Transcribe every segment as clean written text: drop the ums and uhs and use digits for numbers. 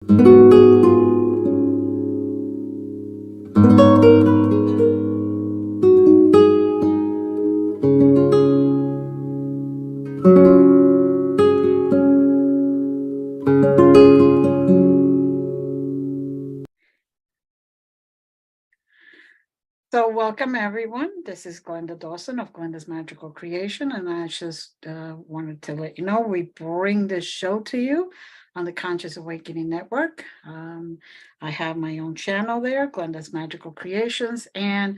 So welcome everyone. This is Glenda Dawson of Glenda's Magical Creation, and I just wanted to let you know we bring this show to you on the Conscious Awakening Network. I have my own channel there, Glenda's Magical Creations, and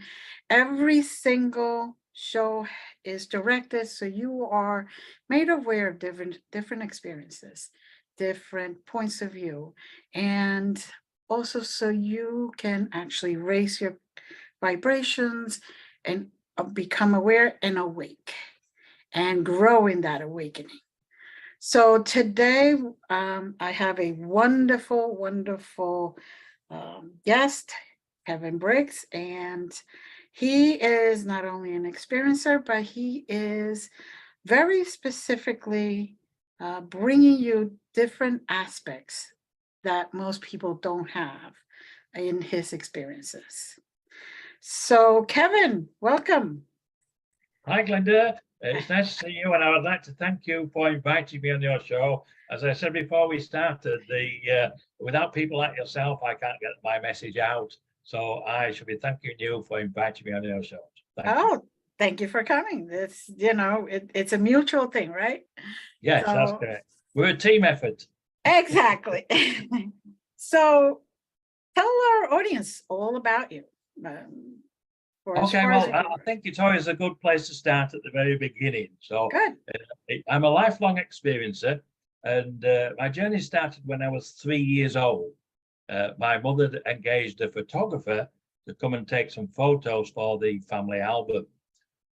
every single show is directed so you are made aware of different experiences, different points of view, and also so you can actually raise your vibrations and become aware and awake and grow in that awakening. So today I have a wonderful guest, Kevin Briggs, and he is not only an experiencer, but he is very specifically bringing you different aspects that most people don't have in his experiences. So, Kevin, welcome. Hi, Glenda. It's nice to see you, and I would like to thank you for inviting me on your show. As I said before we started, without people like yourself, I can't get my message out. So I should be thanking you for inviting me on your show. Thank you for coming. It's a mutual thing, right? Yes, that's correct. We're a team effort. Exactly. So tell our audience all about you. Okay, well, I think it's always a good place to start at the very beginning. So I'm a lifelong experiencer, and my journey started when I was 3 years old. My mother engaged a photographer to come and take some photos for the family album.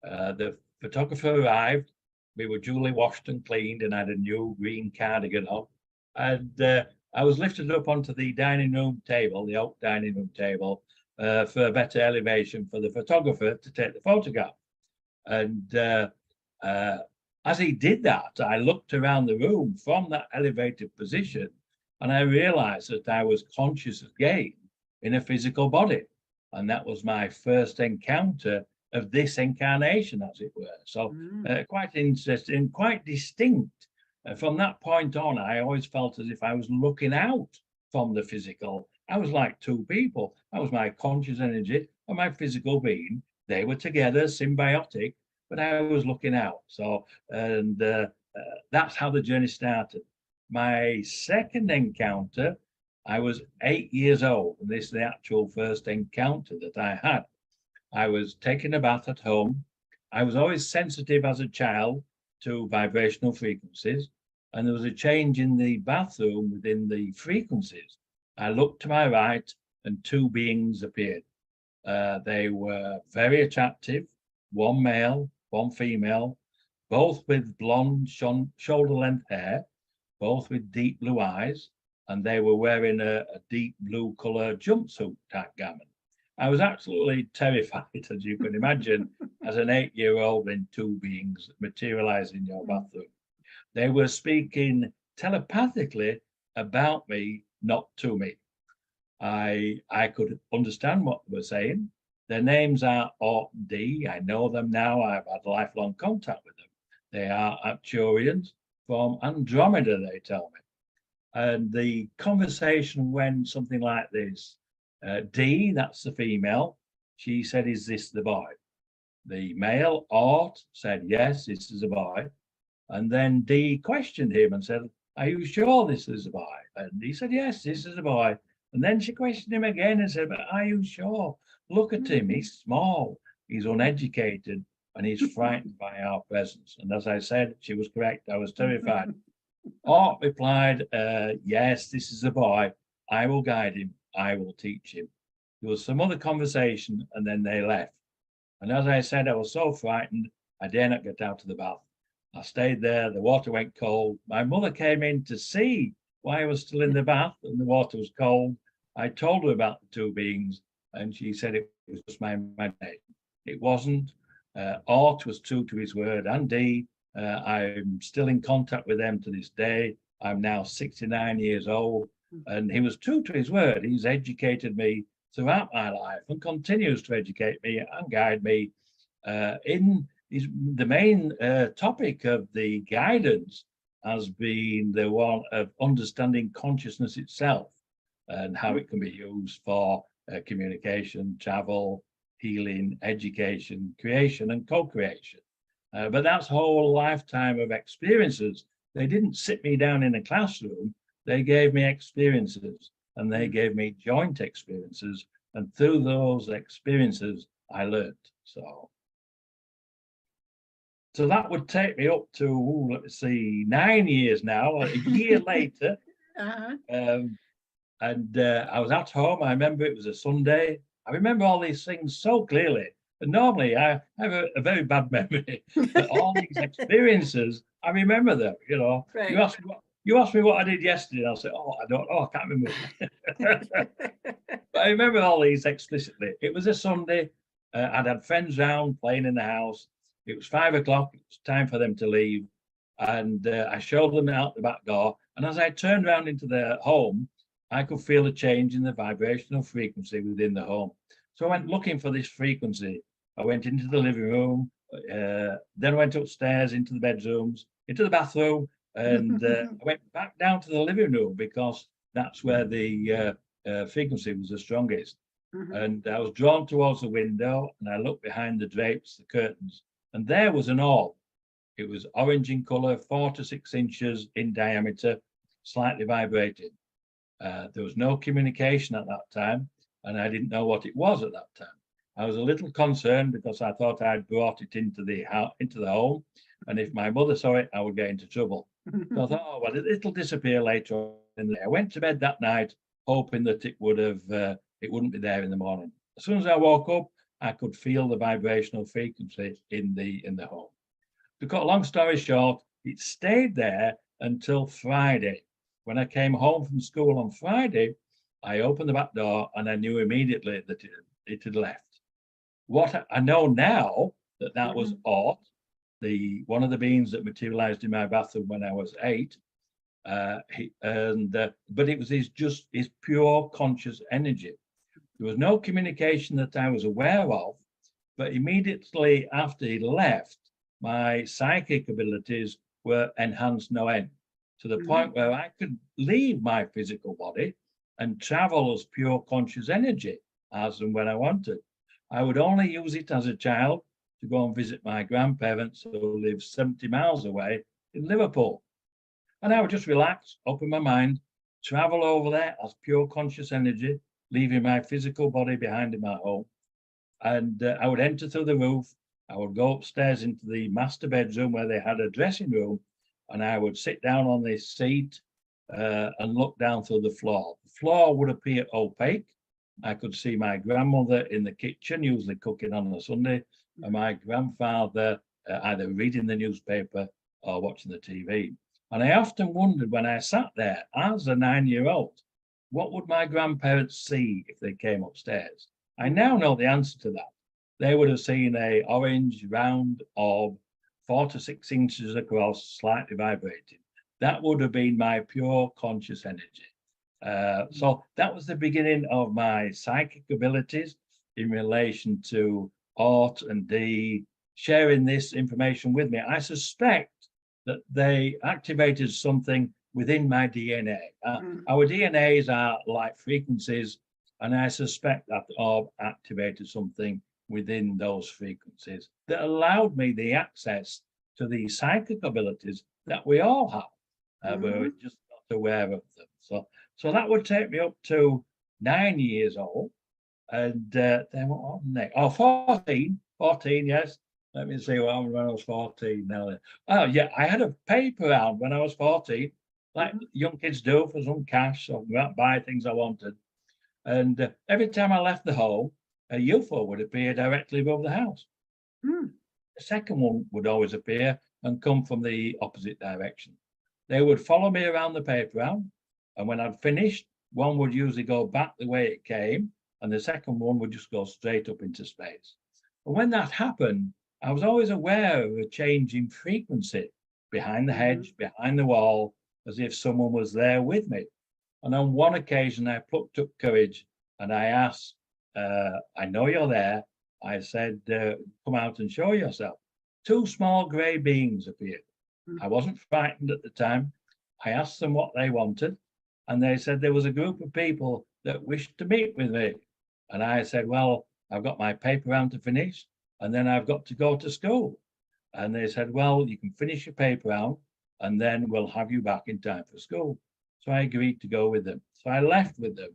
The photographer arrived, we were duly washed and cleaned, and I had a new green cardigan on. And I was lifted up onto the dining room table, the oak dining room table, for a better elevation for the photographer to take the photograph. And as he did that, I looked around the room from that elevated position, and I realized that I was conscious again in a physical body. And that was my first encounter of this incarnation, as it were. So quite interesting, quite distinct. From that point on, I always felt as if I was looking out from the physical. I was like two people. I was my conscious energy and my physical being. They were together, symbiotic, but I was looking out. So, and that's how the journey started. My second encounter, I was 8 years old, and this is the actual first encounter that I had. I was taking a bath at home. I was always sensitive as a child to vibrational frequencies, and there was a change in the bathroom within the frequencies. I looked to my right, and two beings appeared. They were very attractive, one male, one female, both with blonde shoulder-length hair, both with deep blue eyes, and they were wearing a deep blue color jumpsuit type garment. I was absolutely terrified, as you can imagine, as an 8-year-old when two beings materialize in your bathroom. They were speaking telepathically about me, not to me. I could understand what they were saying. Their names are O D. I know them now. I've had lifelong contact with them. They are Arcturians from Andromeda, they tell me. And the conversation went something like this. D, that's the female. She said, "Is this the boy?" The male, Art, said, "Yes, this is a boy." And then D questioned him and said, "Are you sure this is a boy?" And he said, "Yes, this is a boy." And then she questioned him again and said, "But are you sure? Look at him. He's small, he's uneducated, and he's frightened by our presence." And as I said, she was correct. I was terrified. Art replied, "Yes, this is a boy. I will guide him. I will teach him." There was some other conversation, and then they left. And as I said, I was so frightened, I dare not get out of the bath. I stayed there. The water went cold. My mother came in to see why I was still in the bath, and the water was cold. I told her about the two beings, and she said it was just my imagination. It wasn't. Art was true to his word, and D. I'm still in contact with them to this day. I'm now 69 years old. And he was true to his word. He's educated me throughout my life and continues to educate me and guide me the main topic of the guidance has been the one of understanding consciousness itself and how it can be used for communication, travel, healing, education, creation, and co-creation. But that's a whole lifetime of experiences. They didn't sit me down in a classroom. They gave me experiences, and they gave me joint experiences. And through those experiences, I learned. So that would take me up to, let's see, 9 years now, a year later. And I was at home. I remember it was a Sunday. I remember all these things so clearly. And normally I have a very bad memory, but all these experiences, I remember them, you know. Right. You asked me what I did yesterday, and I'll say, oh, I don't know, I can't remember. But I remember all these explicitly. It was a Sunday. I'd had friends round playing in the house. It was 5 o'clock. It was time for them to leave. And I showed them out the back door. And as I turned around into their home, I could feel a change in the vibrational frequency within the home. So I went looking for this frequency. I went into the living room, then I went upstairs into the bedrooms, into the bathroom, and I went back down to the living room because that's where the frequency was the strongest. And I was drawn towards the window, and I looked behind the drapes, the curtains, and there was an orb. It was orange in color, 4 to 6 inches in diameter, slightly vibrating. There was no communication at that time, and I didn't know what it was at that time. I was a little concerned because I thought I'd brought it into the home, and if my mother saw it, I would get into trouble. So I thought, oh, well, it'll disappear later on in the day. I went to bed that night hoping that it wouldn't be there in the morning. As soon as I woke up, I could feel the vibrational frequency in the home. To cut a long story short, it stayed there until Friday. When I came home from school on Friday, I opened the back door and I knew immediately that it had left. What I know now that was Ort, one of the beings that materialized in my bathroom when I was 8. But it was his pure conscious energy. There was no communication that I was aware of, but immediately after he left, my psychic abilities were enhanced no end, to the point where I could leave my physical body and travel as pure conscious energy as and when I wanted. I would only use it as a child to go and visit my grandparents who live 70 miles away in Liverpool. And I would just relax, open my mind, travel over there as pure conscious energy, leaving my physical body behind in my home. And I would enter through the roof. I would go upstairs into the master bedroom where they had a dressing room, and I would sit down on this seat and look down through the floor. The floor would appear opaque. I could see my grandmother in the kitchen, usually cooking on a Sunday, and my grandfather either reading the newspaper or watching the TV. And I often wondered when I sat there as a 9-year-old, what would my grandparents see if they came upstairs? I now know the answer to that. They would have seen an orange round orb, 4 to 6 inches across, slightly vibrating. That would have been my pure conscious energy. So that was the beginning of my psychic abilities in relation to Ort and Dee sharing this information with me. I suspect that they activated something within my DNA. Our DNAs are like frequencies, and I suspect that orb activated something within those frequencies that allowed me the access to the psychic abilities that we all have. We're just not aware of them. So that would take me up to 9 years old. And then what next? Oh, 14, yes. Let me see what happened when I was 14 now. Oh, yeah, I had a paper round when I was 14, like young kids do, for some cash, so I could buy things I wanted. And every time I left the home, a UFO would appear directly above the house. The second one would always appear and come from the opposite direction. They would follow me around the paper round, and when I'd finished, one would usually go back the way it came, and the second one would just go straight up into space. But when that happened, I was always aware of a change in frequency behind the hedge, behind the wall, as if someone was there with me. And on one occasion, I plucked up courage and I asked, I know you're there. I said, come out and show yourself. Two small grey beings appeared. I wasn't frightened at the time. I asked them what they wanted, and they said there was a group of people that wished to meet with me. And I said, well, I've got my paper round to finish, and then I've got to go to school. And they said, well, you can finish your paper round, and then we'll have you back in time for school. So I agreed to go with them. So I left with them,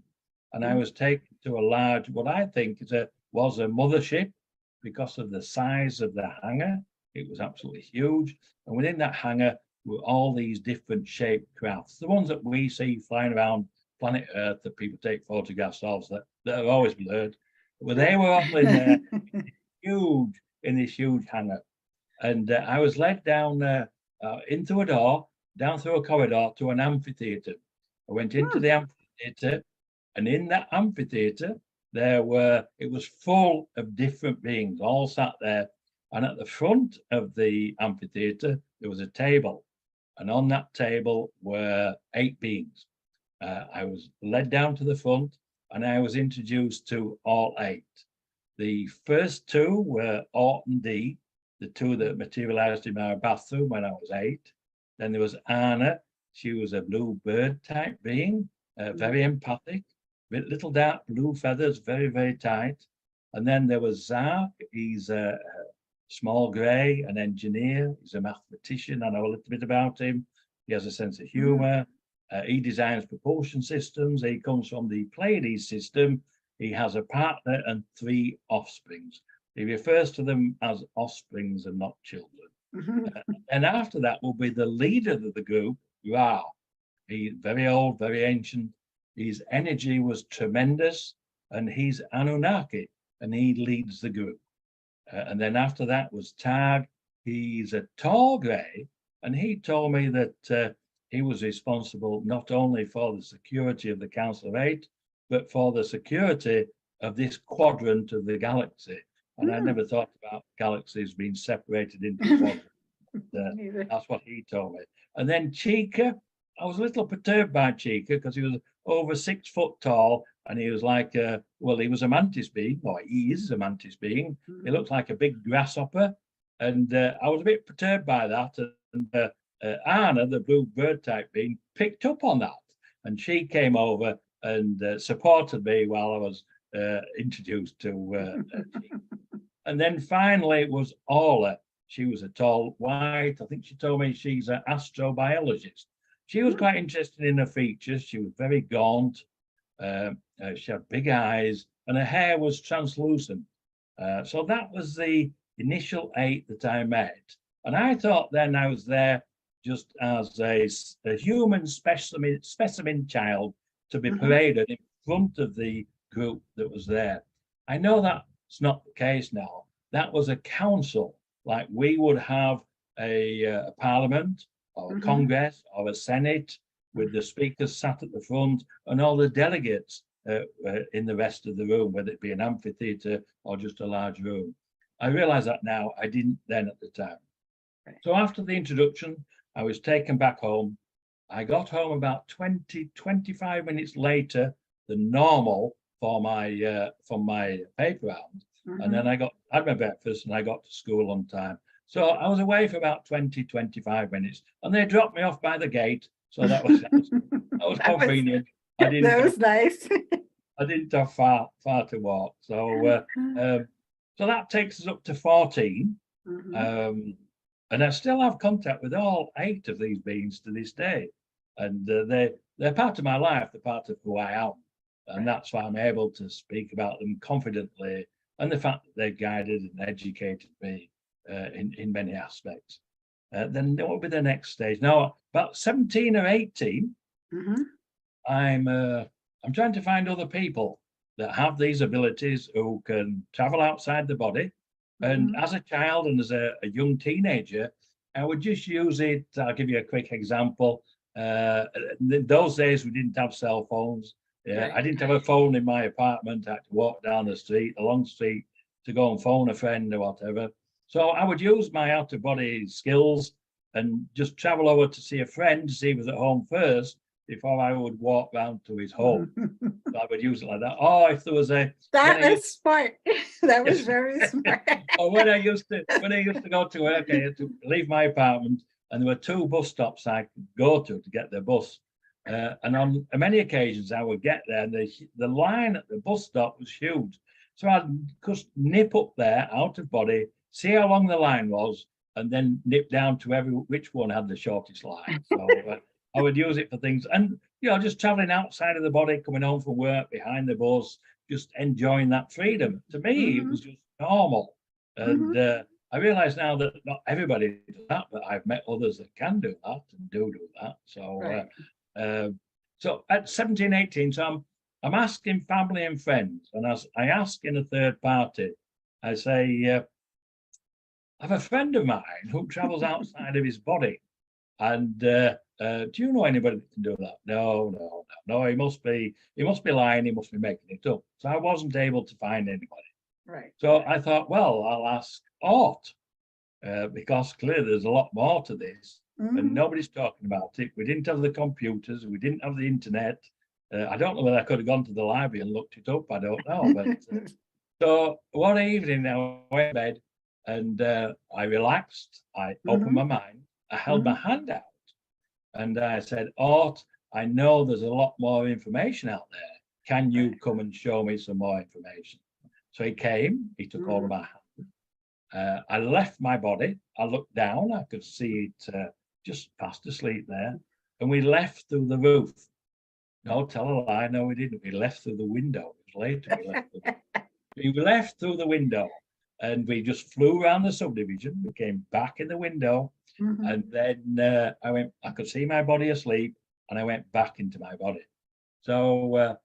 and I was taken to a large, what I think was a mothership because of the size of the hangar. It was absolutely huge. And within that hangar were all these different shaped crafts, the ones that we see flying around planet Earth that people take photographs of that are always blurred. But they were all in there, in this huge hangar. And I was led down into a door, down through a corridor to an amphitheater. I went into the amphitheater, and in that amphitheater, it was full of different beings, all sat there. And at the front of the amphitheater, there was a table. And on that table were 8 beings. I was led down to the front, and I was introduced to all 8. The first 2 were Orton D, the 2 that materialized in my bathroom when I was 8. Then there was Anna. She was a blue bird type being, very empathic, with little dark blue feathers, very, very tight. And then there was Zark. He's a small grey, an engineer. He's a mathematician. I know a little bit about him. He has a sense of humor. He designs propulsion systems. He comes from the Pleiades system. He has a partner and 3 offsprings. He refers to them as offsprings and not children. And after that will be the leader of the group, Ra. He's very old, very ancient. His energy was tremendous, and he's Anunnaki, and he leads the group. And then after that was Tag. He's a tall grey, and he told me that he was responsible not only for the security of the Council of 8, but for the security of this quadrant of the galaxy. And I never thought about galaxies being separated into quadrants. That's what he told me. And then Chica, I was a little perturbed by Chica because he was over 6 foot tall, and he was like, he was a mantis being, or he is a mantis being. He looked like a big grasshopper, and I was a bit perturbed by that. And Anna, the blue bird type being, picked up on that, and she came over and supported me while I was introduced to Chica. And then finally it was Orla. She was a tall white. I think she told me she's an astrobiologist. She was quite interested in her features. She was very gaunt. She had big eyes, and her hair was translucent. So that was the initial 8 that I met. And I thought then I was there just as a human specimen child to be paraded in front of the group that was there. I know that's not the case now. That was a council, like we would have a parliament or a congress or a senate with the speakers sat at the front and all the delegates in the rest of the room, whether it be an amphitheater or just a large room. I realize that now. I didn't then at the time. Right. So after the introduction, I was taken back home. I got home about 25 minutes later than normal for my from my paper round. And then I had my breakfast and I got to school on time. So I was away for about 25 minutes, and they dropped me off by the gate. So that was convenient. That was nice. I didn't have far to walk. So so that takes us up to 14. And I still have contact with all 8 of these beings to this day. And they're part of my life, they're part of who I am. And that's why I'm able to speak about them confidently, and the fact that they've guided and educated me in many aspects. Then what will be the next stage? Now, about 17 or 18, I'm trying to find other people that have these abilities who can travel outside the body. And as a child and as a young teenager, I would just use it. I'll give you a quick example. In those days, we didn't have cell phones. I didn't have a phone in my apartment. I had to walk down the street, a long street, to go and phone a friend or whatever. So I would use my out-of-body skills and just travel over to see a friend to see if he was at home first, before I would walk round to his home. So I would use it like that. Or if there was that was smart. That was very smart. Or when I used to go to work, I had to leave my apartment, and there were 2 bus stops I could go to get the bus. And on many occasions I would get there, and the line at the bus stop was huge. So I'd just nip up there out of body, see how long the line was, and then nip down to which one had the shortest line. So I would use it for things, and just traveling outside of the body, coming home from work, behind the bus, just enjoying that freedom. To me, it was just normal. And I realize now that not everybody does that, but I've met others that can do that and do that. So, right. So at 17, 18, so I'm asking family and friends, and as I ask in a third party, I say, I have a friend of mine who travels outside of his body, and do you know anybody that can do that? No. He must be lying. He must be making it up. So I wasn't able to find anybody. Right. So I thought, well, I'll ask Art, because clearly there's a lot more to this, and nobody's talking about it. We didn't have the computers. We didn't have the internet. I don't know whether I could have gone to the library and looked it up. I don't know. But so one evening I went to bed, and I relaxed. I opened my mind. I held my hand out, and I said, Art, I know there's a lot more information out there. Can you come and show me some more information? So he came. He took hold of my hand. I left my body. I looked down. I could see it just fast asleep there. And we left through the roof. No, tell a lie. No, we didn't. We left through the window. It was later. We left through the window, and we just flew around the subdivision. We came back in the window, and then I could see my body asleep, and I went back into my body. So,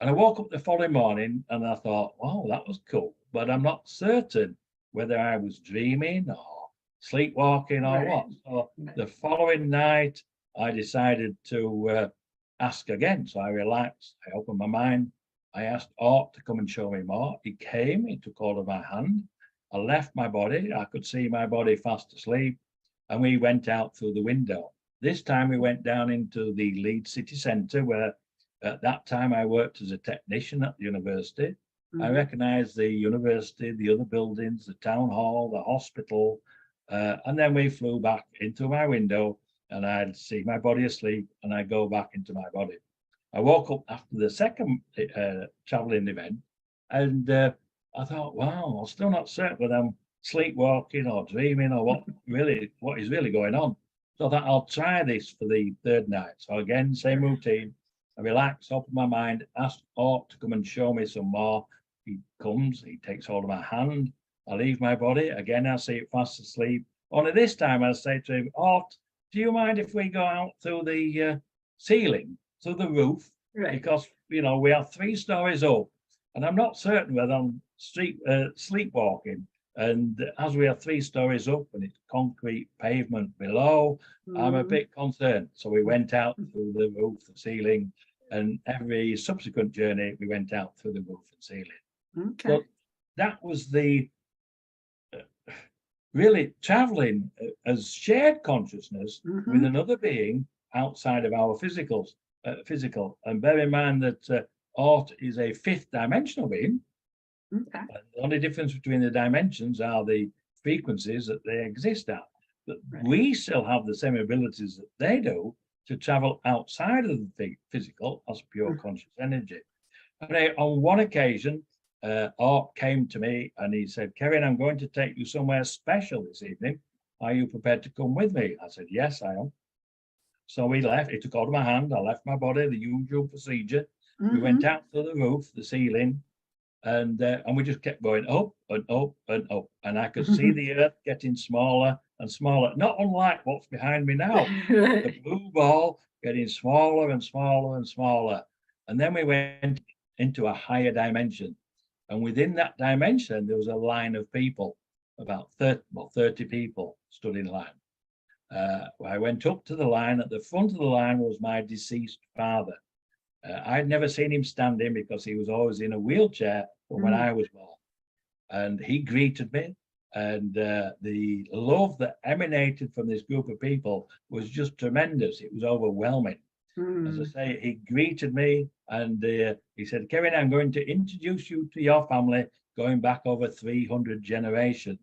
and I woke up the following morning, and I thought, wow, that was cool. But I'm not certain whether I was dreaming or sleepwalking or what. So the following night, I decided to ask again. So I relaxed. I opened my mind. I asked Art to come and show me more. He came. He took hold of my hand. I left my body. I could see my body fast asleep. And we went out through the window. This time we went down into the Leeds city centre, where at that time I worked as a technician at the university. I recognised the university, the other buildings, the town hall, the hospital. And then we flew back into my window, and I'd see my body asleep, and I go back into my body. I woke up after the second travelling event, and I thought, wow, I'm still not certain whether I'm sleepwalking or dreaming or what is really going on. So I thought I'll try this for the third night. So again, same routine. I relax, open my mind, ask Art to come and show me some more. He comes, he takes hold of my hand. I leave my body. Again, I see it fast asleep. Only this time I say to him, Art, do you mind if we go out through the ceiling, through the roof? Right. Because, we are 3 stories up, and I'm not certain whether I'm sleepwalking. And as we are 3 stories up and it's concrete pavement below, I'm a bit concerned. So we went out through the roof, the ceiling, and every subsequent journey, we went out through the roof and ceiling. Okay. So that was the really traveling as shared consciousness with another being outside of our physical. And bear in mind that Art is a 5th dimensional being. Okay. The only difference between the dimensions are the frequencies that they exist at. But we still have the same abilities that they do to travel outside of the physical as pure conscious energy. And on one occasion, Art came to me and he said, Kevin, I'm going to take you somewhere special this evening. Are you prepared to come with me? I said, yes, I am. So we left. He took hold of my hand. I left my body, the usual procedure. We went out to the roof, the ceiling, and we just kept going up and up and up. And I could see the earth getting smaller and smaller, not unlike what's behind me now. The blue ball getting smaller and smaller and smaller. And then we went into a higher dimension. And within that dimension, there was a line of people, about 30 people stood in line. I went up to the line. At the front of the line was my deceased father. I'd never seen him standing because he was always in a wheelchair from when I was born. And he greeted me. And the love that emanated from this group of people was just tremendous. It was overwhelming. As I say, he greeted me and he said, Kevin, I'm going to introduce you to your family going back over 300 generations.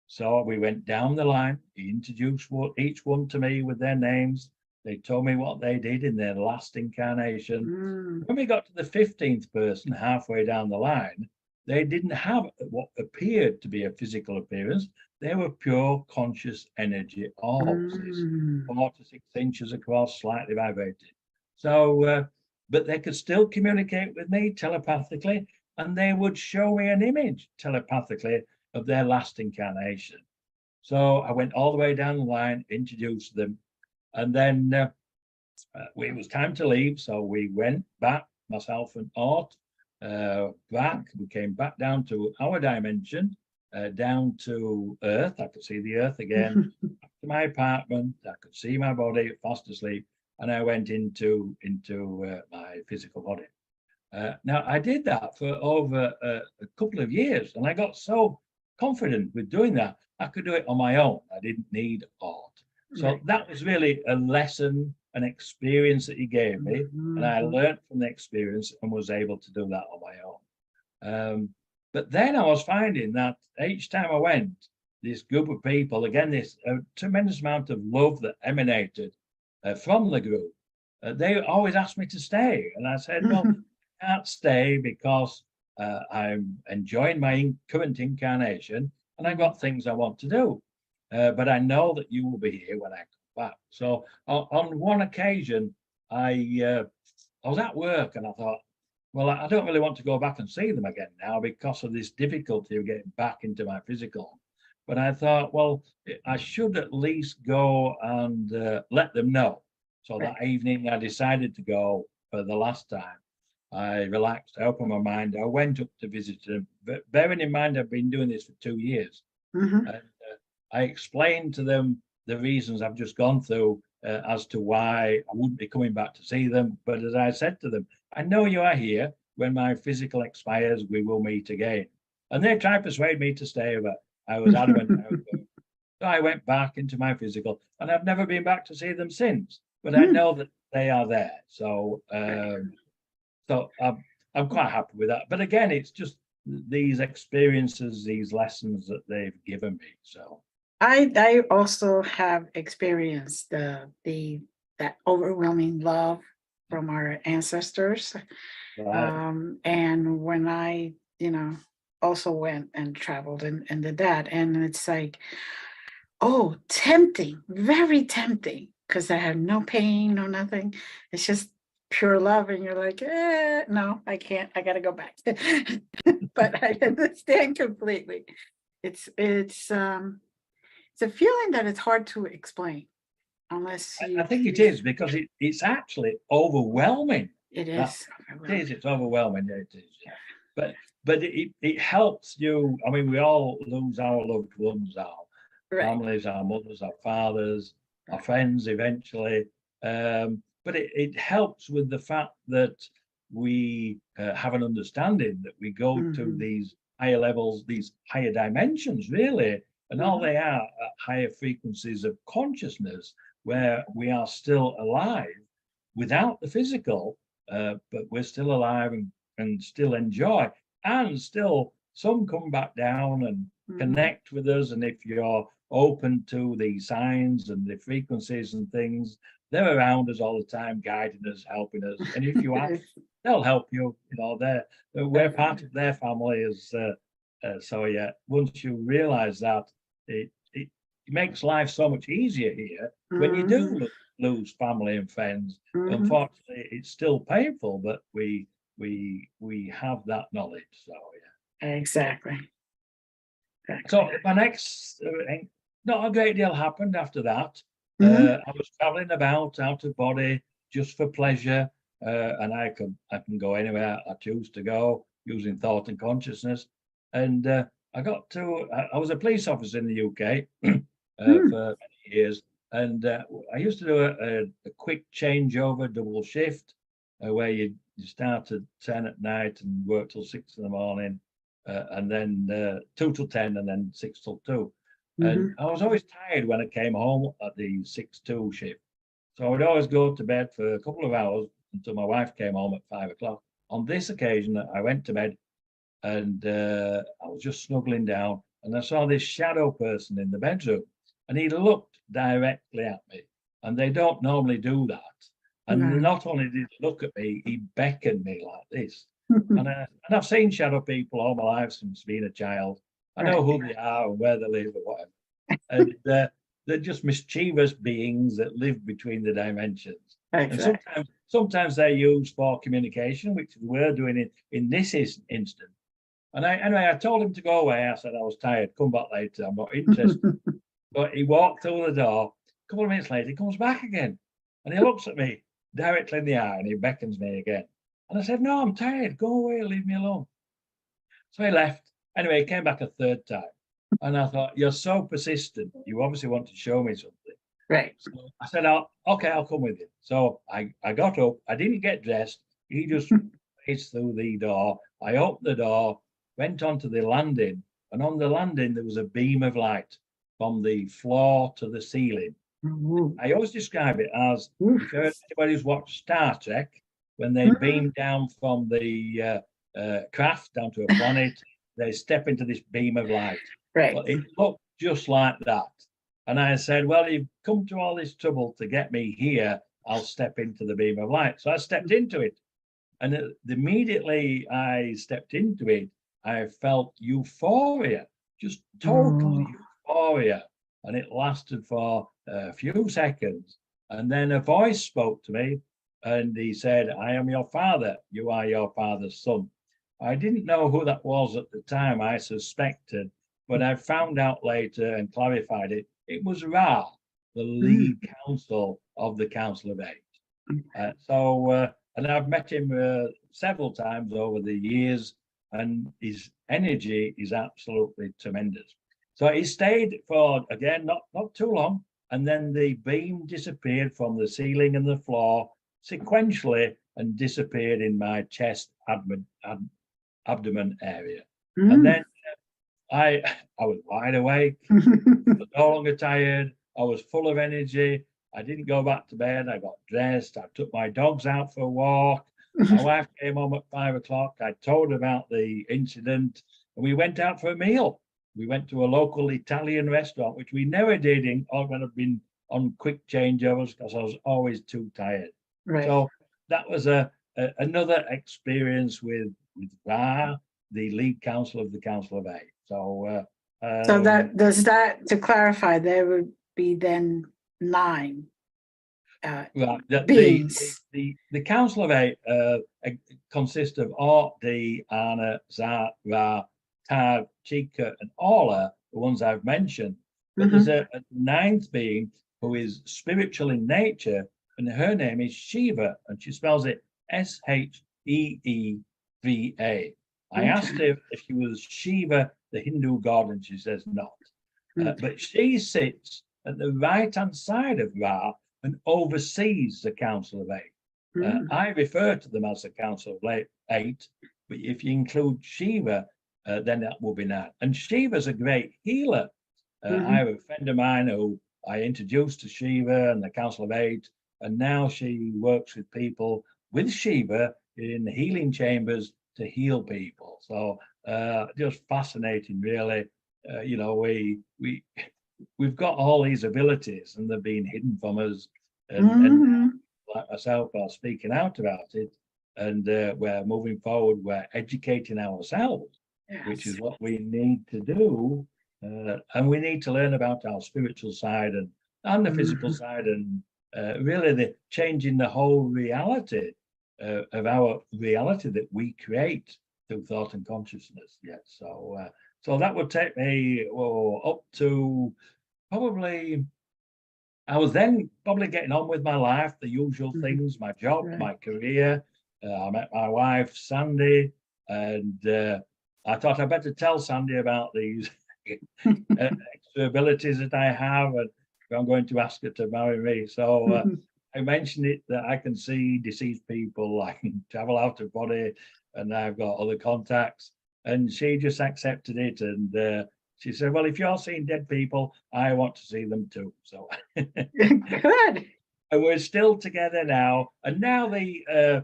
So we went down the line. He introduced each one to me with their names. They told me what they did in their last incarnation. When we got to the 15th person halfway down the line, they didn't have what appeared to be a physical appearance. They were pure conscious energy orbs, 4 to 6 inches across, slightly vibrating. So, but they could still communicate with me telepathically, and they would show me an image telepathically of their last incarnation. So I went all the way down the line, introduced them, and then it was time to leave. So we went back, myself and Art, back. We came back down to our dimension, down to Earth. I could see the Earth again. Back to my apartment. I could see my body fast asleep, and I went into my physical body. Now I did that for over a couple of years, and I got so confident with doing that, I could do it on my own. I didn't need Art. So that was really a lesson, an experience that he gave me, and I learned from the experience and was able to do that on my own. But then I was finding that each time I went, this group of people, again, this tremendous amount of love that emanated from the group, they always asked me to stay. And I said, well, I can't stay because I'm enjoying my current incarnation and I've got things I want to do. But I know that you will be here when I come back. So on one occasion, I was at work and I thought, well, I don't really want to go back and see them again now because of this difficulty of getting back into my physical. But I thought, well, I should at least go and let them know. So that evening, I decided to go for the last time. I relaxed, I opened my mind. I went up to visit them. But bearing in mind, I've been doing this for 2 years. And I explained to them the reasons I've just gone through as to why I wouldn't be coming back to see them. But as I said to them, I know you are here. When my physical expires, we will meet again. And they tried to persuade me to stay, but I was adamant. So I went back into my physical, and I've never been back to see them since. But I know that they are there. So, so I'm quite happy with that. But again, it's just these experiences, these lessons that they've given me. So I also have experienced that overwhelming love from our ancestors. And when I, also went and traveled and did that, and it's like, oh, tempting, very tempting, because I have no pain, no nothing. It's just pure love, and you're like, no, I can't. I got to go back. But I understand completely. It's a feeling that it's hard to explain unless you. I think it is because it's actually overwhelming. It is. It's overwhelming. It is. Yeah. But it helps you. I mean, we all lose our loved ones, our families, our mothers, our fathers, our friends eventually. But it helps with the fact that we have an understanding that we go to these higher levels, these higher dimensions, really. And all they are higher frequencies of consciousness where we are still alive without the physical, but we're still alive and still enjoy. And still, some come back down and connect with us. And if you're open to the signs and the frequencies and things, they're around us all the time, guiding us, helping us. And if you ask, they'll help you. We're part of their family. So yeah, once you realize that, it makes life so much easier here. When you do lose family and friends, unfortunately, it's still painful, but we have that knowledge. So yeah, exactly. So my next, not a great deal happened after that. I was traveling about out of body just for pleasure, and I can go anywhere I choose to go using thought and consciousness. And I was a police officer in the UK for many years, and I used to do a quick changeover double shift where you start at 10 at night and work till 6 in the morning, and then 2 till 10, and then 6 till 2. And I was always tired when I came home at the 6-2 shift. So I would always go to bed for a couple of hours until my wife came home at 5 o'clock. On this occasion, I went to bed and I was just snuggling down, and I saw this shadow person in the bedroom, and he looked directly at me, and they don't normally do that. And not only did he look at me, he beckoned me like this. And I've seen shadow people all my life since being a child. I know who they are and where they live or whatever. And they're just mischievous beings that live between the dimensions. Exactly. And sometimes they're used for communication, which we're doing in this instant. And I told him to go away. I said I was tired, come back later, I'm not interested. But he walked through the door. A couple of minutes later, he comes back again. And he looks at me directly in the eye and he beckons me again. And I said, no, I'm tired, go away, leave me alone. So he left. Anyway, he came back a third time. And I thought, you're so persistent. You obviously want to show me something. Right. So I said, okay, I'll come with you. So I got up. I didn't get dressed. He just paced through the door. I opened the door, went onto the landing. And on the landing, there was a beam of light from the floor to the ceiling. I always describe it as, if anybody's watched Star Trek, when they beam down from the craft down to a planet, they step into this beam of light. Right. Well, it looked just like that. And I said, well, you've come to all this trouble to get me here, I'll step into the beam of light. So I stepped into it. And immediately I stepped into it, I felt euphoria, just total euphoria. And it lasted for a few seconds. And then a voice spoke to me and he said, I am your father. You are your father's son. I didn't know who that was at the time. I suspected, but I found out later and clarified it. It was Ra, the lead counsel of the Council of Eight. And I've met him several times over the years, and his energy is absolutely tremendous. So he stayed for, again, not too long, and then the beam disappeared from the ceiling and the floor sequentially and disappeared in my chest, abdomen area. And then I was wide awake, but no longer tired. I was full of energy. I didn't go back to bed. I got dressed. I took my dogs out for a walk. My wife came home at 5 o'clock. I told her about the incident, and we went out for a meal. We went to a local Italian restaurant, which we never did when I've been on quick changeovers because I was always too tired. Right. So that was another experience with Ra, the lead counsel of the Council of Eight. So that does that, to clarify, there would be then 9 beings. The Council of Eight consists of Or, Di, Ana, Za, Ra, Tag, Chika, and Ola, the ones I've mentioned. But there's a 9th being who is spiritual in nature, and her name is Shiva, and she spells it Sheeva. I asked her if she was Shiva, the Hindu god, and she says not. But she sits at the right-hand side of Ra and oversees the Council of Eight. I refer to them as the Council of Eight, but if you include Shiva, then that will be 9. And Shiva's a great healer. I have a friend of mine who I introduced to Shiva and the Council of Eight, and now she works with people with Shiva in healing chambers to heal people. So just fascinating, really. We've got all these abilities, and they've been hidden from us. And like myself are speaking out about it, and we're moving forward. We're educating ourselves, which is what we need to do. And we need to learn about our spiritual side and the physical side, and really the changing the whole reality of our reality that we create through thought and consciousness. So that would take me up to probably, I was then probably getting on with my life, the usual things, my job, my career. I met my wife, Sandy, and I thought I'd better tell Sandy about these extra abilities that I have, and I'm going to ask her to marry me. So I mentioned it that I can see deceased people, I can travel out of body, and I've got other contacts. And she just accepted it, and she said, well, if you're seeing dead people, I want to see them too. So good. And we're still together now. And now the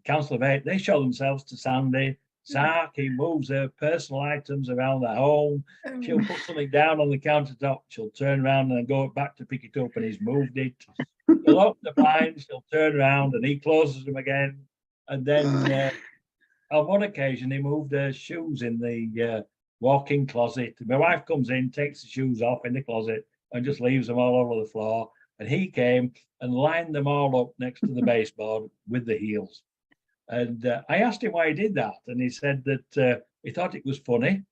Council of Eight, they show themselves to Sandy. He moves her personal items around the home. She'll put something down on the countertop. She'll turn around and go back to pick it up, and he's moved it. He'll open the blinds. She'll turn around, and he closes them again. And then on one occasion, he moved her shoes in the walk-in closet. My wife comes in, takes the shoes off in the closet, and just leaves them all over the floor. And he came and lined them all up next to the baseboard with the heels. And I asked him why he did that. And he said that he thought it was funny.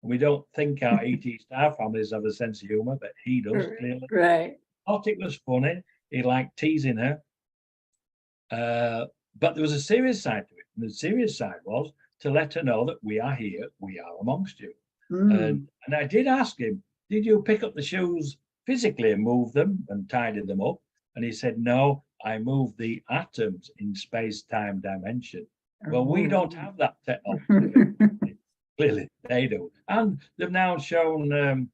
We don't think our ET star families have a sense of humor, but he does, clearly. Right. Thought it was funny. He liked teasing her. But there was a serious side to it. And the serious side was to let her know that we are here, we are amongst you. And I did ask him, did you pick up the shoes physically and move them and tidy them up? And he said, no, I moved the atoms in space-time dimension. Well, we don't have that technology. Clearly, they do. And they've now shown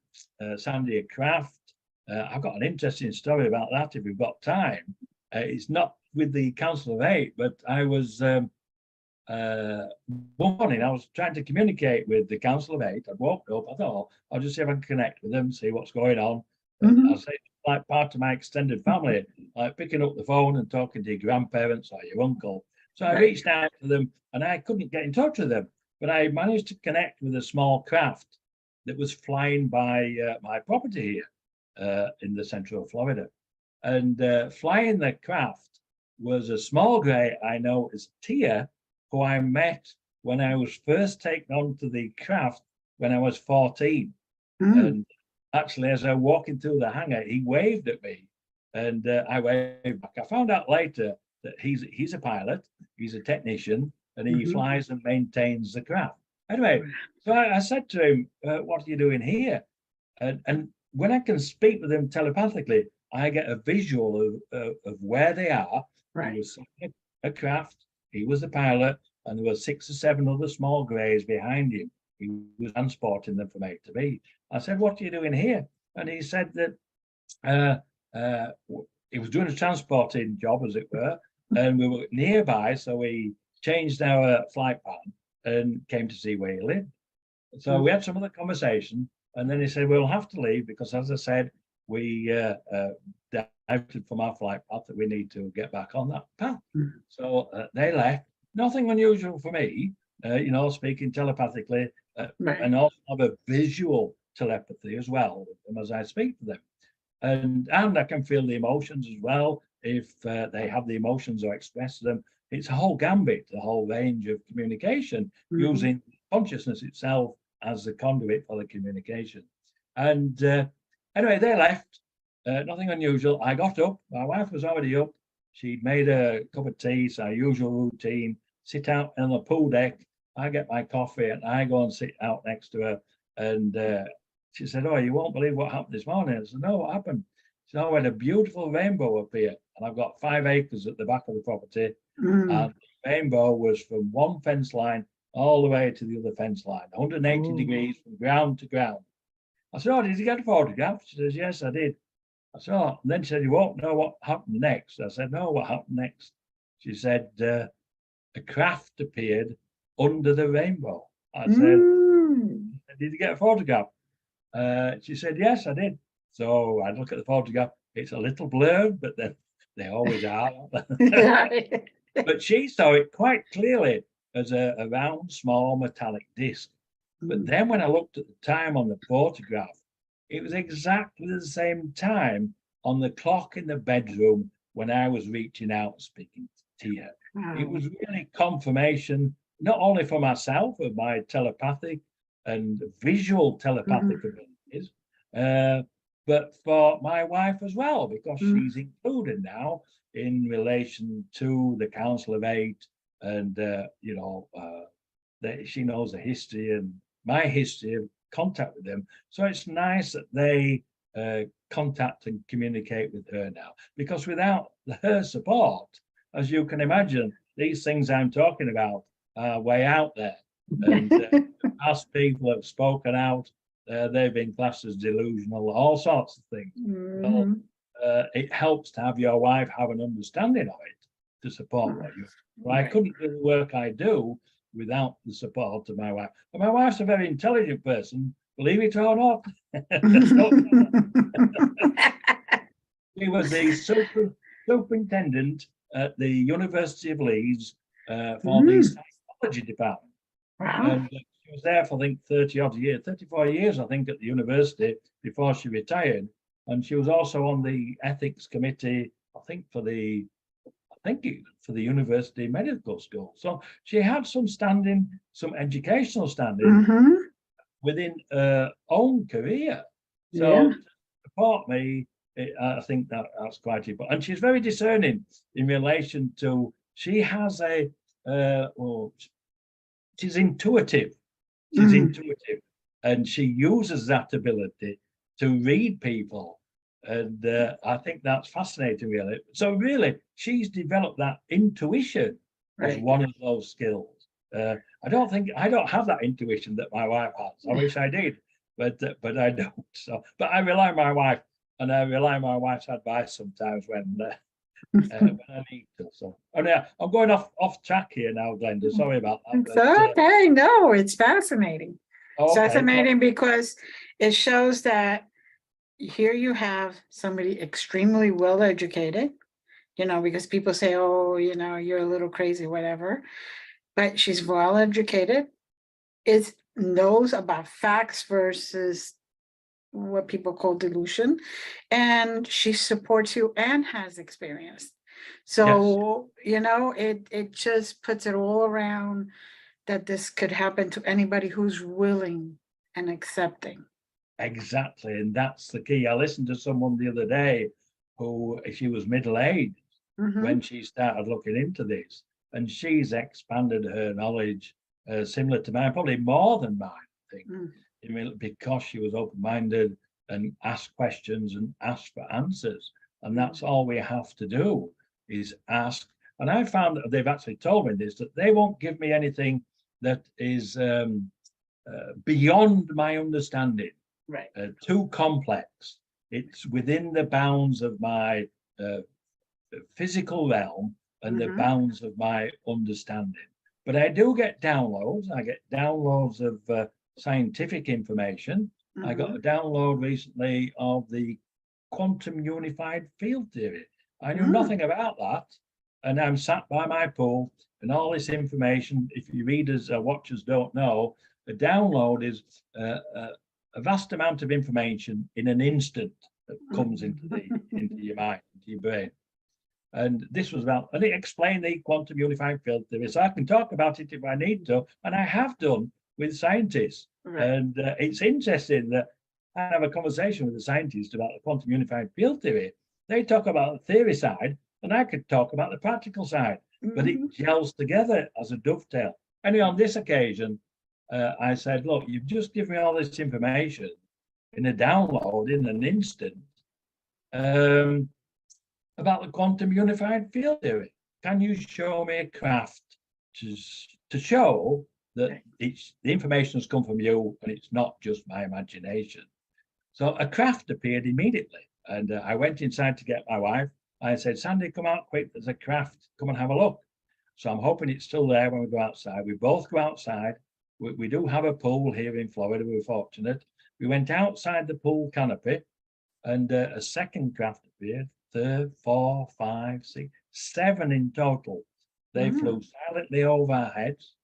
Sandy a craft. I've got an interesting story about that if we've got time. It's not with the Council of Eight, but I was, one morning, I was trying to communicate with the Council of Eight. I woke up, I thought, I'll just see if I can connect with them, see what's going on. I'll say, like part of my extended family, like picking up the phone and talking to your grandparents or your uncle. So I reached out to them and I couldn't get in touch with them, but I managed to connect with a small craft that was flying by my property here in the central Florida. And flying the craft was a small grey I know as Tia, who I met when I was first taken onto the craft when I was 14. And actually, as I was walking through the hangar, he waved at me, and I waved back. I found out later that he's a pilot, he's a technician, and he flies and maintains the craft. Anyway, so I said to him, "What are you doing here?" And when I can speak with him telepathically, I get a visual of where they are. He was a craft, he was the pilot, and there were 6 or 7 other small greys behind him. He was transporting them from A to B. I said, "What are you doing here?" And he said that he was doing a transporting job, as it were, and we were nearby, so we changed our flight pattern and came to see where he lived. So we had some other conversation, and then he said, "We'll have to leave because, as I said, we diverted from our flight path that we need to get back on that path." So they left. Nothing unusual for me, speaking telepathically, and also have a visual telepathy as well with them as I speak to them. And I can feel the emotions as well if they have the emotions or express them. It's a whole gambit, a whole range of communication using consciousness itself as the conduit for the communication. And anyway, they left. Nothing unusual. I got up. My wife was already up. She'd made a cup of tea, so our usual routine, sit out on the pool deck. I get my coffee and I go and sit out next to her. And she said, "Oh, you won't believe what happened this morning." I said, "No, what happened?" She said, "Oh, we had a beautiful rainbow up here. And I've got 5 acres at the back of the property. And the rainbow was from one fence line all the way to the other fence line, 180 degrees from ground to ground." I said, "Oh, did you get a photograph?" She says, "Yes, I did." I said, "Oh," and then she said, "You won't know what happened next." I said, "No, what happened next?" She said, "A craft appeared under the rainbow." I said, "Did you get a photograph?" She said, "Yes, I did." So I look at the photograph. It's a little blurred, but then they always are. But she saw it quite clearly as a round, small metallic disc. But then when I looked at the time on the photograph, it was exactly the same time on the clock in the bedroom when I was reaching out and speaking to Tia. It was really confirmation, not only for myself of my telepathic and visual telepathic abilities, but for my wife as well, because she's included now in relation to the Council of Eight, and she knows the history and my history of contact with them. So it's nice that they contact and communicate with her now, because without her support, as you can imagine, these things I'm talking about are way out there. And as people have spoken out, they've been classed as delusional, all sorts of things. Well, it helps to have your wife have an understanding of it to support what you. Well, I couldn't do the work I do without the support of my wife. And my wife's a very intelligent person, believe it or not. She was the superintendent at the University of Leeds for the psychology department. Wow. And she was there for, I think, 34 years, I think, at the university before she retired. And she was also on the ethics committee, I think, for the University Medical School. So she had some standing, some educational standing within her own career. So to support me, I think that's quite important. And she's very discerning in relation to, she has she's intuitive. She's intuitive, and she uses that ability to read people. And I think that's fascinating, really. So really, she's developed that intuition as one of those skills. I don't have that intuition that my wife has. I wish I did, but I don't. So, but I rely on my wife, and I rely on my wife's advice sometimes when I need to. So, yeah, I'm going off track here now, Glenda. Sorry about that. It's okay. No, it's fascinating. It's fascinating because it shows that here you have somebody extremely well educated, because people say, oh, you're a little crazy, whatever. But she's well educated, knows about facts versus what people call delusion, and she supports you and has experience. So, it just puts it all around that this could happen to anybody who's willing and accepting. Exactly, and that's the key. I listened to someone the other day who, she was middle-aged when she started looking into this, and she's expanded her knowledge similar to mine, probably more than mine, I think, because she was open-minded and asked questions and asked for answers. And that's all we have to do is ask. And I found that they've actually told me this, that they won't give me anything that is beyond my understanding. Right. Too complex. It's within the bounds of my physical realm and the bounds of my understanding. But I do get downloads. I get downloads of scientific information. I got a download recently of the quantum unified field theory. I knew nothing about that. And I'm sat by my pool, and all this information, if you readers or watchers don't know, a download is a vast amount of information in an instant that comes into your mind, into your brain. And this was about, and it explained the quantum unified field theory. So I can talk about it if I need to, and I have done with scientists. And it's interesting that I have a conversation with a scientist about the quantum unified field theory. They talk about the theory side, and I could talk about the practical side, but it gels together as a dovetail. Anyway, on this occasion, I said, look, you've just given me all this information in a download in an instant about the quantum unified field theory. Can you show me a craft to show that the information has come from you and it's not just my imagination? So a craft appeared immediately, and I went inside to get my wife. I said, Sandy, come out quick, there's a craft, come and have a look. So I'm hoping it's still there when we go outside. We both go outside. We do have a pool here in Florida, we're fortunate. We went outside the pool canopy, and a second craft appeared, 3, 4, 5, 6, 7 in total. They flew silently over our heads,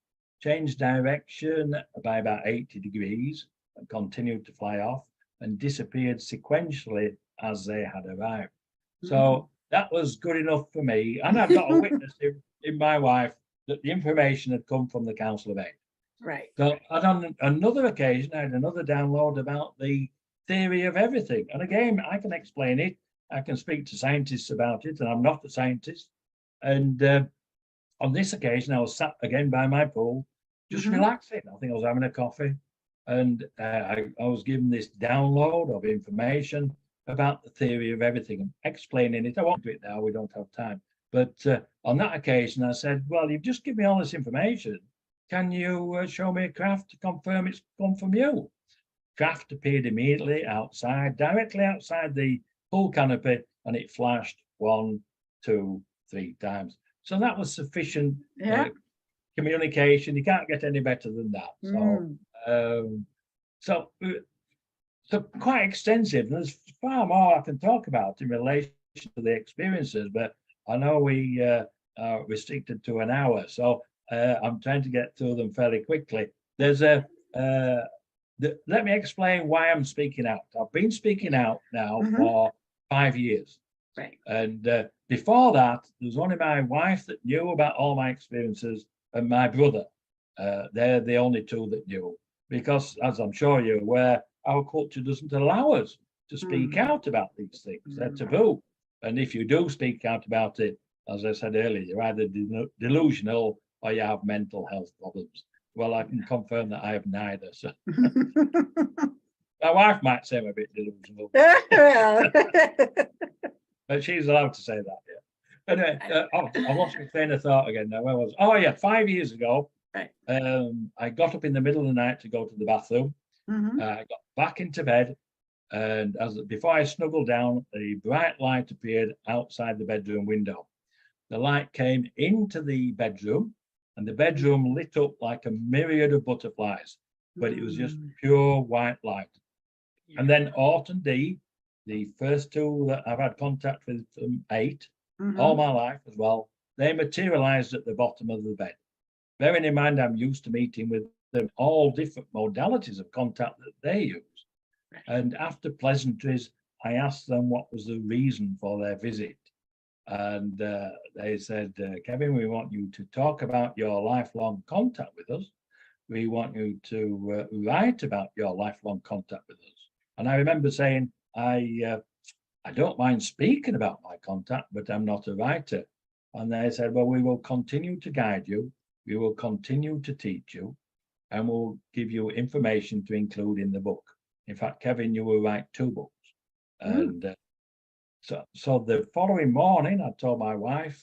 changed direction by about 80 degrees, and continued to fly off, and disappeared sequentially as they had arrived. So that was good enough for me. And I've got a witness in my wife that the information had come from the Council of Eight. Right. So on another occasion, I had another download about the theory of everything. And again, I can explain it. I can speak to scientists about it, and I'm not a scientist. And on this occasion, I was sat again by my pool, just relaxing. I think I was having a coffee. And I was given this download of information about the theory of everything and explaining it. I won't do it now, we don't have time. But on that occasion, I said, well, you've just given me all this information. Can you show me a craft to confirm it's come from you? Craft appeared immediately outside, directly outside the pool canopy, and it flashed 1, 2, 3 times. So that was sufficient communication. You can't get any better than that. So quite extensive. And there's far more I can talk about in relation to the experiences, but I know we are restricted to an hour, so I'm trying to get through them fairly quickly. There's let me explain why I'm speaking out. I've been speaking out now for 5 years. Right. And before that, there was only my wife that knew about all my experiences and my brother. They're the only two that knew, because, as I'm sure you're aware, our culture doesn't allow us to speak out about these things. They're taboo. And if you do speak out about it, as I said earlier, you're either delusional or you have mental health problems. Well, I can confirm that I have neither. So. My wife might say I'm a bit delusional. But she's allowed to say that, yeah. Anyway, I lost my train of thought again now. Where was? Oh, yeah, 5 years ago, I got up in the middle of the night to go to the bathroom. I got back into bed, and before I snuggled down, a bright light appeared outside the bedroom window. The light came into the bedroom, and the bedroom lit up like a myriad of butterflies, but it was just pure white light. And then Ort and Dee, the first two that I've had contact with from 8, all my life as well, they materialized at the bottom of the bed. Bearing in mind, I'm used to meeting with them, all different modalities of contact that they use. And after pleasantries, I asked them what was the reason for their visit. And they said, Kevin, we want you to talk about your lifelong contact with us. We want you to write about your lifelong contact with us. And I remember saying, I don't mind speaking about my contact, but I'm not a writer. And they said, well, we will continue to guide you. We will continue to teach you, and we'll give you information to include in the book. In fact, Kevin, you will write 2 books. And so the following morning, I told my wife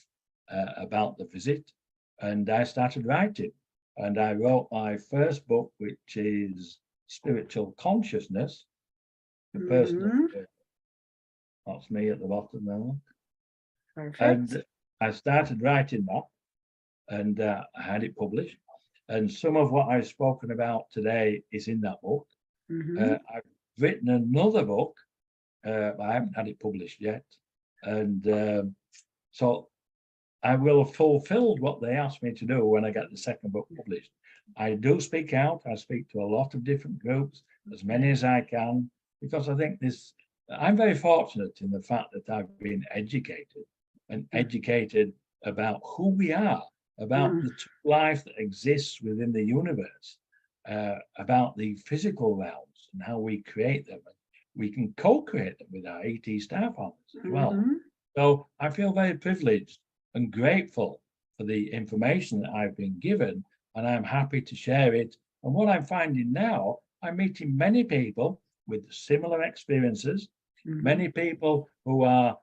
about the visit, and I started writing. And I wrote my first book, which is Spiritual Consciousness. The person, that's me at the bottom there. Perfect. And I started writing that, and I had it published. And some of what I've spoken about today is in that book. I've written another book, but I haven't had it published yet. And so I will have fulfilled what they asked me to do when I get the second book published. I do speak out. I speak to a lot of different groups, as many as I can, because I think I'm very fortunate in the fact that I've been educated about who we are, about the true life that exists within the universe, about the physical realms and how we create them. We can co-create them with our ET star partners as well. So I feel very privileged and grateful for the information that I've been given, and I'm happy to share it. And what I'm finding now, I'm meeting many people with similar experiences, many people who are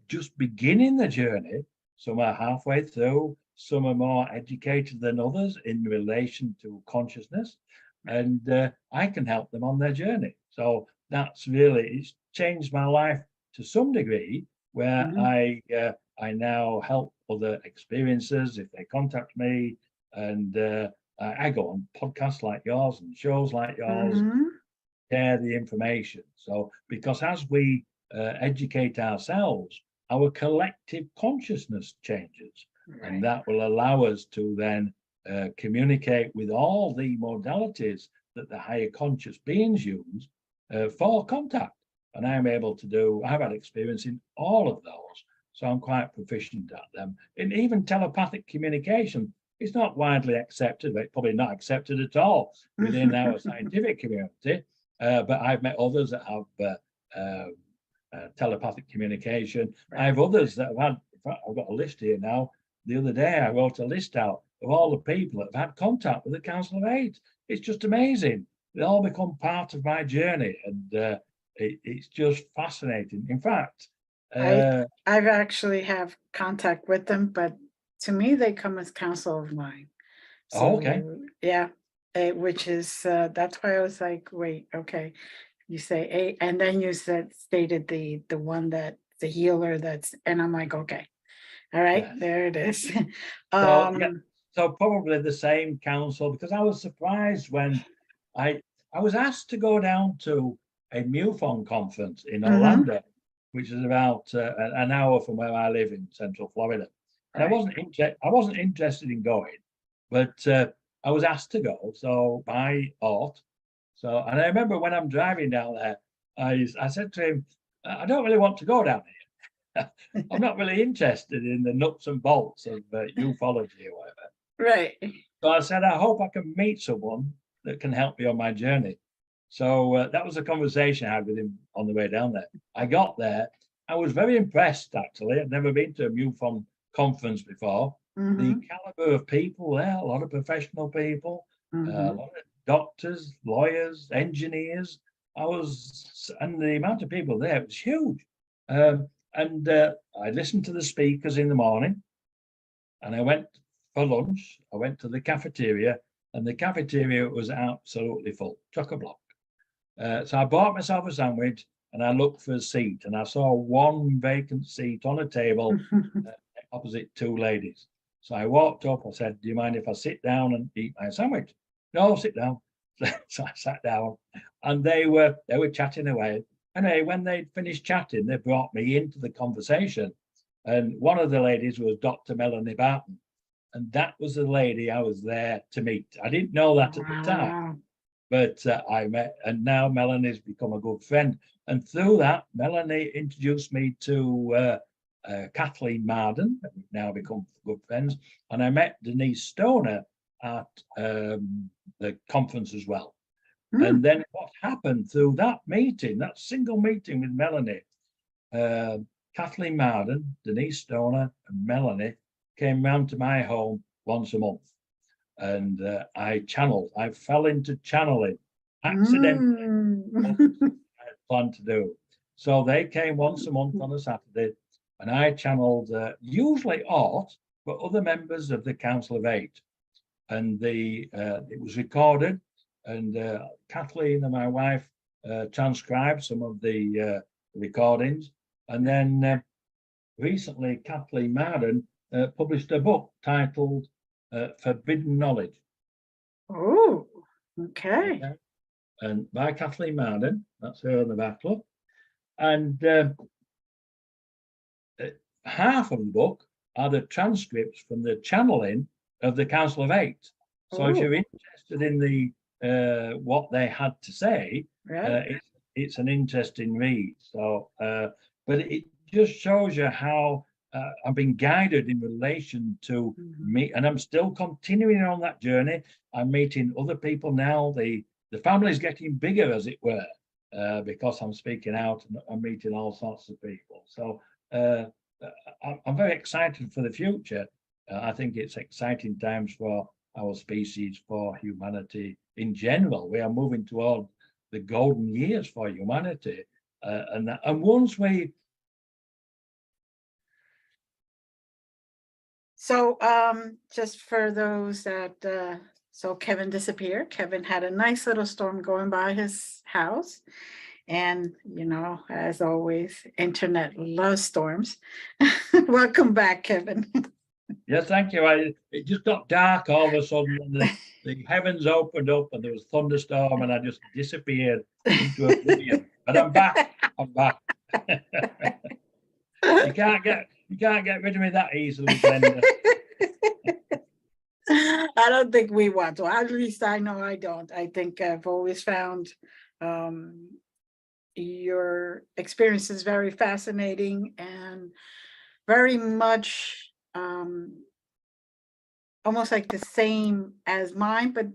just beginning the journey. Some are halfway through, some are more educated than others in relation to consciousness, and I can help them on their journey. So it's changed my life to some degree, where I now help other experiencers if they contact me, and I go on podcasts like yours and shows like yours, share the information. So because as we educate ourselves, our collective consciousness changes, and that will allow us to then communicate with all the modalities that the higher conscious beings use for contact. And I'm able to I've had experience in all of those, so I'm quite proficient at them. And even telepathic communication is not widely accepted, but probably not accepted at all within our scientific community. But I've met others that have telepathic communication. I have others that have had, in fact, I've got a list here now. The other day, I wrote a list out of all the people that have had contact with the Council of 8. It's just amazing. They all become part of my journey, and it's just fascinating. In fact, I've actually have contact with them, but to me, they come as counsel of mine. So, okay. Yeah, which is, that's why I was like, wait, okay. You say 8, and then you stated the one that the healer and I'm like, okay, all right, yes. There it is. So probably the same council, because I was surprised when I was asked to go down to a MUFON conference in Orlando, which is about an hour from where I live in Central Florida. And I wasn't interested in going, but I was asked to go, so by ought. So, and I remember when I'm driving down there, I said to him, I don't really want to go down here. I'm not really interested in the nuts and bolts of ufology or whatever. Right. So I said, I hope I can meet someone that can help me on my journey. So that was a conversation I had with him on the way down there. I got there. I was very impressed, actually. I'd never been to a MUFON conference before. The caliber of people there, a lot of professional people, a lot of doctors, lawyers, engineers. And the amount of people there was huge. I listened to the speakers in the morning, and I went for lunch. I went to the cafeteria, and the cafeteria was absolutely full, chock-a-block. So I bought myself a sandwich, and I looked for a seat, and I saw one vacant seat on a table opposite two ladies. So I walked up. I said, "Do you mind if I sit down and eat my sandwich?" "No, sit down." So I sat down, and they were chatting away. Anyway, when they'd finished chatting, they brought me into the conversation. And one of the ladies was Dr. Melanie Barton. And that was the lady I was there to meet. I didn't know that at the time, but I met, and now Melanie's become a good friend. And through that, Melanie introduced me to Kathleen Marden, and we've now become good friends. And I met Denise Stoner at the conference as well. And then what happened through that meeting, that single meeting with Melanie, Kathleen Marden, Denise Stoner, and Melanie came round to my home once a month. And I fell into channeling accidentally. I had planned to do. So they came once a month on a Saturday, and I channeled usually Art, but other members of the Council of Eight. And it was recorded, and Kathleen and my wife transcribed some of the recordings. And then recently, Kathleen Marden published a book titled Forbidden Knowledge. Oh, okay. And by Kathleen Marden, that's her on the back, look. And half of the book are the transcripts from the channeling of the Council of Eight. So if you're interested in the what they had to say, it's an interesting read. So, but it just shows you how I've been guided in relation to me, and I'm still continuing on that journey. I'm meeting other people now. The family's getting bigger, as it were, because I'm speaking out and I'm meeting all sorts of people. So I'm very excited for the future. I think it's exciting times for our species, for humanity in general. We are moving toward the golden years for humanity, and once we. So just for those that, so Kevin disappeared. Kevin had a nice little storm going by his house. And, as always, internet loves storms. Welcome back, Kevin. Yes, thank you. It just got dark all of a sudden, and the heavens opened up, and there was thunderstorm, and I just disappeared into oblivion. But I'm back. I'm back. You can't get rid of me that easily, Glenda. I don't think we want to. At least I know I don't. I think I've always found your experience is very fascinating and very much almost like the same as mine, but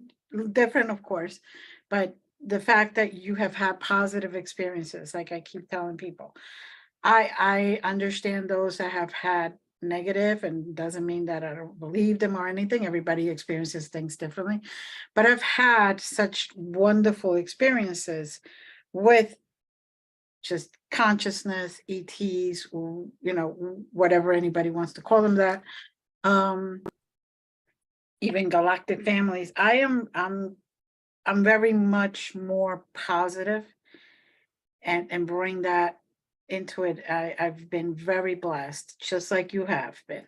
different, of course. But the fact that you have had positive experiences, like I keep telling people, I understand those that have had negative, and doesn't mean that I don't believe them or anything. Everybody experiences things differently, but I've had such wonderful experiences with just consciousness, ETs, whatever anybody wants to call them that, even galactic families. I'm very much more positive and bring that into it. I've been very blessed, just like you have been,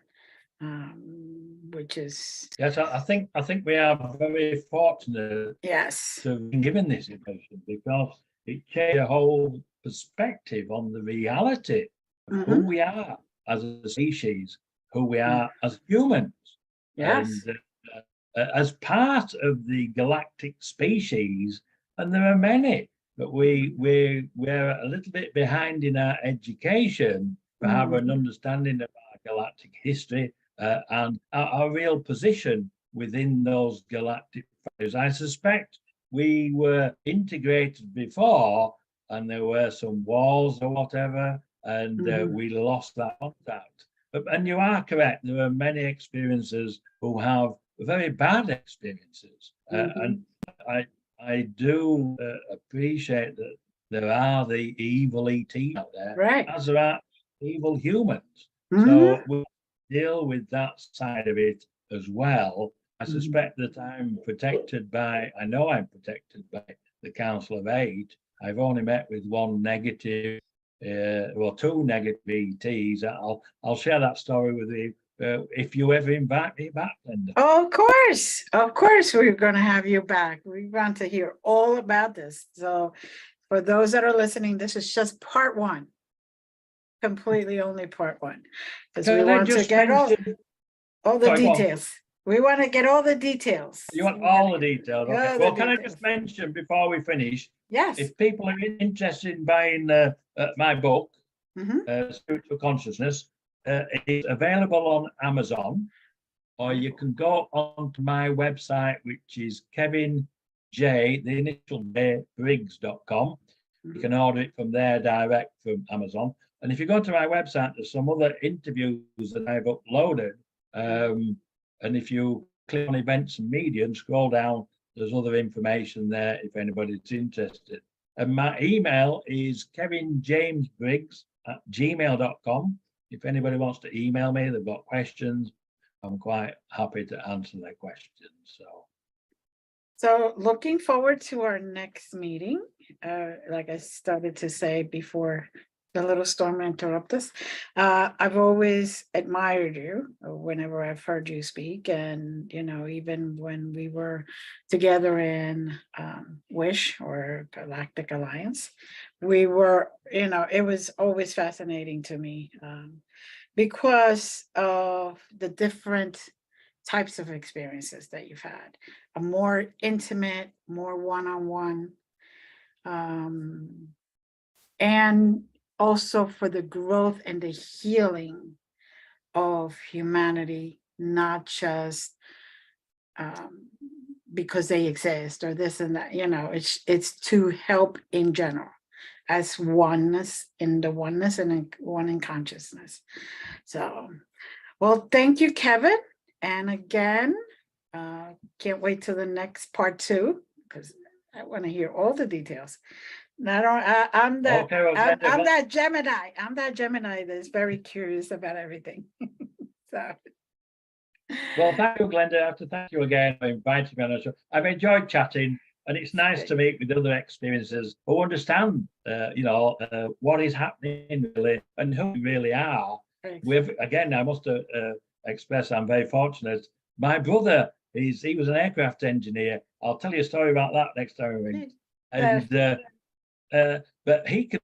which is yes. I think we are very fortunate. Yes, to be given this information because it changed a whole perspective on the reality of who we are as a species, who we are as humans, yes, and as part of the galactic species. And there are many, but we're a little bit behind in our education to have an understanding of our galactic history and our real position within those galactic values. I suspect we were integrated before, and there were some wars or whatever, and we lost that contact. And you are correct. There are many experiencers who have very bad experiences, and I do appreciate that there are the evil ETs out there, right, as there are evil humans. So we'll deal with that side of it as well. I suspect that I'm protected by, I know I'm protected by the Council of Eight. I've only met with one negative, or two negative ETs. I'll share that story with you if you ever invite me back, Glenda. Oh, of course, we're going to have you back. We want to hear all about this. So, for those that are listening, this is just part one, completely only part one, because we want to get all the details. We want to get all the details. You want all the details? Okay. Well, can I just mention before we finish? Yes. If people are interested in buying my book, Spiritual Consciousness, it's available on Amazon, or you can go onto my website, which is Kevin J, the initial J, Briggs.com. You can order it from there direct from Amazon. And if you go to my website, there's some other interviews that I've uploaded. And if you click on events and media and scroll down, there's other information there if anybody's interested. And my email is kevinjamesbriggs@gmail.com. If anybody wants to email me, they've got questions, I'm quite happy to answer their questions. So looking forward to our next meeting. Like I started to say before the little storm interrupted us, I've always admired you whenever I've heard you speak. And, even when we were together in WISH or Galactic Alliance, we were, it was always fascinating to me because of the different types of experiences that you've had, a more intimate, more one-on-one, and also for the growth and the healing of humanity, not just because they exist or this and that, it's to help in general as oneness in the oneness and one in consciousness. So, well, thank you, Kevin. And again, can't wait till the next part 2, because I want to hear all the details. I'm that Gemini. I'm that Gemini that's very curious about everything. So. Well, thank you, Glenda. I have to thank you again for inviting me on the show. I've enjoyed chatting, and it's nice to meet with other experiences who understand, what is happening really and who we really are. Again, I must express I'm very fortunate. My brother, he was an aircraft engineer. I'll tell you a story about that next time we meet. And but he can,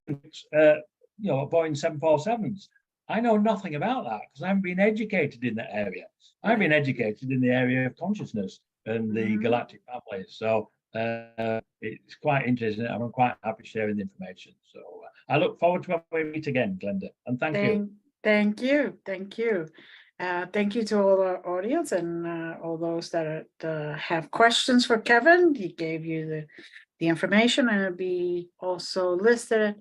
Boeing 747s. I know nothing about that because I haven't been educated in that area. I've been educated in the area of consciousness and the galactic family. So it's quite interesting. I'm quite happy sharing the information. So I look forward to when we meet again, Glenda. And thank you. Thank you. Thank you. Thank you to all our audience and all those that have questions for Kevin. He gave you the information, and it'll be also listed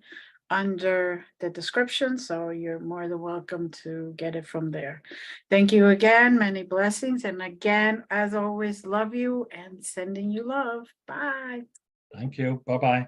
under the description, so you're more than welcome to get it from there. Thank you again. Many blessings. And again, as always, love you and sending you love. Bye. Thank you. Bye-bye.